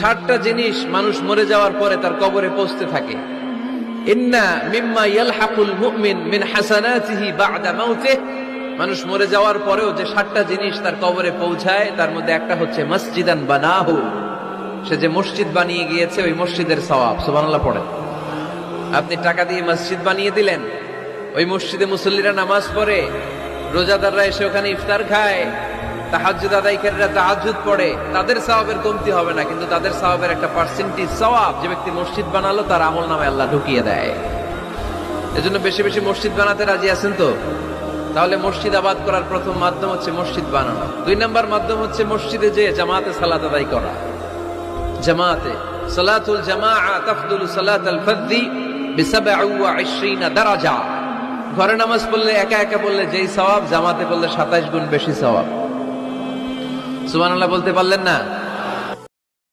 60টা জিনিস মানুষ মরে যাওয়ার পরে তার কবরে পৌঁছতে থাকে। ইন্না মিম্মা ইয়ালহাকুল মুমিন মিন হাসানাতিহি বা'দা মাউতিহি, মানুষ মরে যাওয়ার পরেও যে 60টা জিনিস তার কবরে পৌঁছায় তার মধ্যে একটা হচ্ছে মসজিদান বানাহু, সে যে মসজিদ বানিয়ে গিয়েছে ওই মসজিদের সওয়াব। সুবহানাল্লাহ পড়েন। আপনি টাকা দিয়ে মসজিদ বানিয়ে দিলেন, ওই মসজিদে মুসল্লিরা নামাজ পড়ে, রোজাদাররা এসে ওখানে ইফতার খায়, তাহাজ্জুদ আদায়কারীরা তাহাজ্জুদ পড়ে, তাদের সওয়াবের কমতি হবে না, কিন্তু তাদের সওয়াবের একটা পার্সেন্টেজ সওয়াব যে ব্যক্তি মসজিদ বানালো তার আমলনামায় আল্লাহ ঢুকিয়ে দেয়। এজন্য বেশি বেশি মসজিদ বানাতে রাজি আছেন তো? তাহলে মসজিদ আবাদ করার প্রথম মাধ্যম হচ্ছে মসজিদ বানানো। 2 নম্বর মাধ্যম হচ্ছে মসজিদে যে জামাতে সালাত আদায় করা। জামাতে সালাতুল জামাআ তাফদুলু সালাতাল ফারদি ব27 দারাজা। ঘরে নামাজ পড়লে একা একা পড়লে যেই সওয়াব, জামাতে পড়লে 27 গুণ বেশি সওয়াব। সুবহানাল্লাহ বলতে পারলেন না?